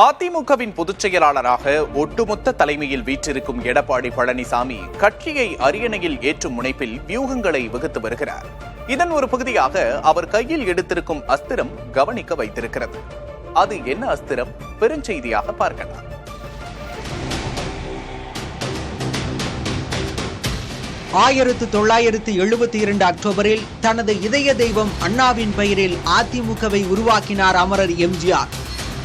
அதிமுகவின் பொதுச் செயலாளராக ஒட்டுமொத்த தலைமையில் வீற்றிருக்கும் எடப்பாடி பழனிசாமி கட்சியை அரியணையில் ஏற்றும் முனைப்பில் வியூகங்களை வகுத்து வருகிறார். இதன் ஒரு பகுதியாக அவர் கையில் எடுத்திருக்கும் அஸ்திரம் கவனிக்க வைத்திருக்கிறது. அது என்ன அஸ்திரம்? பெருஞ்செய்தியாக பார்க்கலாம். அக்டோபரில் தனது இதய தெய்வம் அண்ணாவின் பெயரில் அதிமுகவை உருவாக்கினார் அமரர் எம்ஜிஆர்.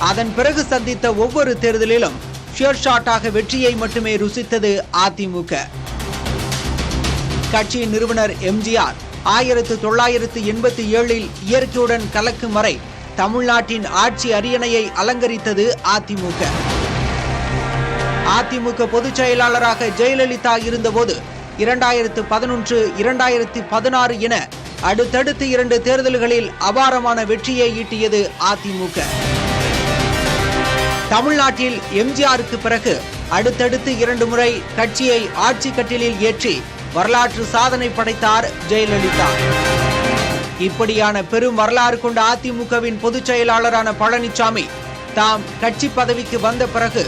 அதன் பிறகு சந்தித்த ஒவ்வொரு தேர்தலிலும் ஷேர்ஷாட்டாக வெற்றியை மட்டுமே ருசித்தது அதிமுக. கட்சியின் நிறுவனர் எம்ஜிஆர் 1987இல் இயற்கையுடன் கலக்கும் வரை தமிழ்நாட்டின் ஆட்சி அரியணையை அலங்கரித்தது அதிமுக. அதிமுக பொதுச் செயலாளராக ஜெயலலிதா இருந்தபோது 2011, 2016 என அடுத்தடுத்து 2 தேர்தல்களில் அபாரமான வெற்றியை ஈட்டியது அதிமுக. தமிழ்நாட்டில் எம்ஜிஆருக்கு பிறகு அடுத்தடுத்து 2 முறை கட்சியை ஆட்சி கட்டிலில் ஏற்றி வரலாற்று சாதனை படைத்தார் ஜெயலலிதா. இப்படியான பெரும் வரலாறு கொண்ட அதிமுகவின் பொதுச் செயலாளரான பழனிசாமி தாம் கட்சி பதவிக்கு வந்த பிறகு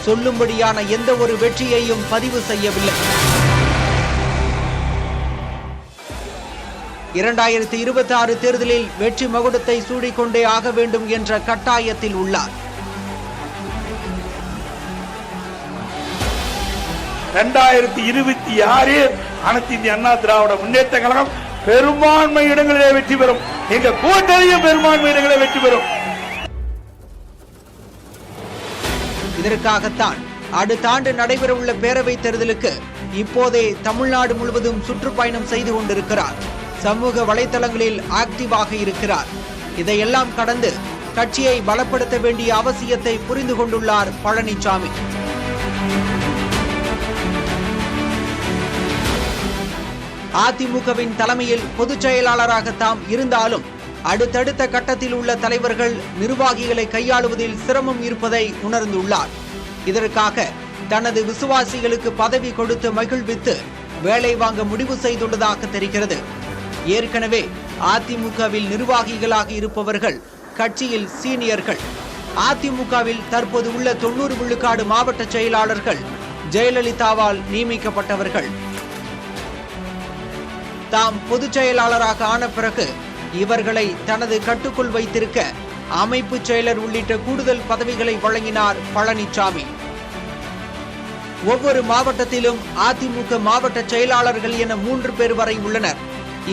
சொல்லும்படியான எந்த ஒரு வெற்றியையும் பதிவு செய்யவில்லை. 2026 தேர்தலில் வெற்றி மகுடத்தை சூடிக்கொண்டே ஆக வேண்டும் என்ற கட்டாயத்தில் உள்ளார். 2026 அனைத்து இந்திய அண்ணா திராவிட முன்னேற்ற கழகம் பெரும்பான்மை இடங்களிலே வெற்றி பெறும். எங்க கூட்டணியும் பெரும்பான்மை இடங்களிலே வெற்றி பெறும். இதற்காகத்தான் அடுத்த ஆண்டு நடைபெறவுள்ள பேரவைத் தேர்தலுக்கு இப்போதே தமிழ்நாடு முழுவதும் சுற்றுப்பயணம் செய்து கொண்டிருக்கிறார். சமூக வலைதளங்களில் ஆக்டிவாக இருக்கிறார். இதையெல்லாம் கடந்து கட்சியை பலப்படுத்த வேண்டிய அவசியத்தை புரிந்து கொண்டுள்ளார் பழனிசாமி. அதிமுகவின் தலைமையில் பொதுச் செயலாளராக தாம் இருந்தாலும் அடுத்தடுத்த கட்டத்தில் உள்ள தலைவர்கள் நிர்வாகிகளை கையாளுவதில் சிரமம் இருப்பதை உணர்ந்துள்ளார். இதற்காக தனது விசுவாசிகளுக்கு பதவி கொடுத்து மகிழ்வித்து வேலை வாங்க முடிவு செய்துள்ளதாக தெரிகிறது. ஏற்கனவே அதிமுகவில் நிர்வாகிகளாக இருப்பவர்கள் கட்சியில் சீனியர்கள். அதிமுகவில் தற்போது உள்ள 90 விழுக்காடு மாவட்ட செயலாளர்கள் ஜெயலலிதாவால் நியமிக்கப்பட்டவர்கள். தாம் பொதுச் செயலாளராக ஆன பிறகு இவர்களை தனது கட்டுக்குள் வைத்திருக்க அமைப்பு செயலர் உள்ளிட்ட கூடுதல் பதவிகளை வழங்கினார் பழனிசாமி. ஒவ்வொரு மாவட்டத்திலும் அதிமுக மாவட்ட செயலாளர்கள் என 3 பேர் வரை உள்ளனர்.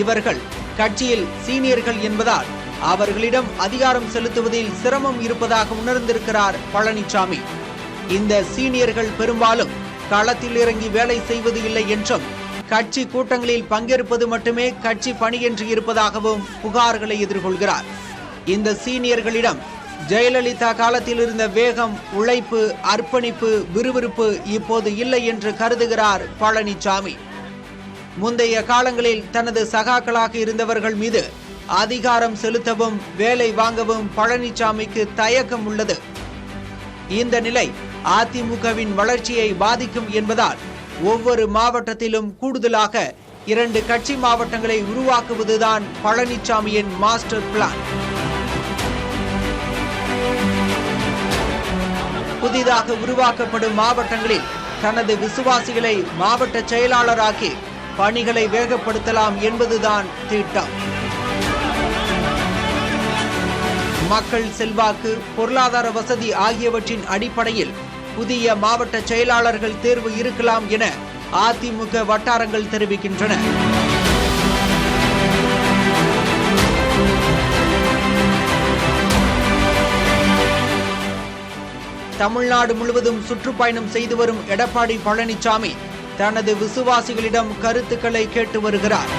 இவர்கள் கட்சியில் சீனியர்கள் என்பதால் அவர்களிடம் அதிகாரம் செலுத்துவதில் சிரமம் இருப்பதாக உணர்ந்திருக்கிறார் பழனிசாமி. இந்த சீனியர்கள் பெரும்பாலும் களத்தில் இறங்கி வேலை செய்வது இல்லை என்றும் கட்சி கூட்டங்களில் பங்கேற்பது மட்டுமே கட்சி பணி என்று இருப்பதாகவும் புகார்களை எதிர்கொள்கிறார். இந்த சீனியர்களிடம் ஜெயலலிதா காலத்தில் இருந்த வேகம், உழைப்பு, அர்ப்பணிப்பு, விறுவிறுப்பு இப்போது இல்லை என்று கருதுகிறார் பழனிசாமி. முந்தைய காலங்களில் தனது சகாக்களாக இருந்தவர்கள் மீது அதிகாரம் செலுத்தவும் வேலை வாங்கவும் பழனிசாமிக்கு தயக்கம் உள்ளது. இந்த நிலை அதிமுகவின் வளர்ச்சியை பாதிக்கும் என்பதால் ஒவ்வொரு மாவட்டத்திலும் கூடுதலாக 2 கட்சி மாவட்டங்களை உருவாக்குவதுதான் பழனிசாமியின் மாஸ்டர் பிளான். புதிதாக உருவாக்கப்படும் மாவட்டங்களில் தனது விசுவாசிகளை மாவட்ட செயலாளராக்கி பணிகளை வேகப்படுத்தலாம் என்பதுதான் திட்டம். மக்கள் செல்வாக்கு, பொருளாதார வசதி ஆகியவற்றின் அடிப்படையில் புதிய மாவட்ட செயலாளர்கள் தேர்வு இருக்கலாம் என அதிமுக வட்டாரங்கள் தெரிவிக்கின்றன. தமிழ்நாடு முழுவதும் சுற்றுப்பயணம் செய்து வரும் எடப்பாடி பழனிசாமி தனது விசுவாசிகளிடம் கருத்துக்களை கேட்டு வருகிறார்.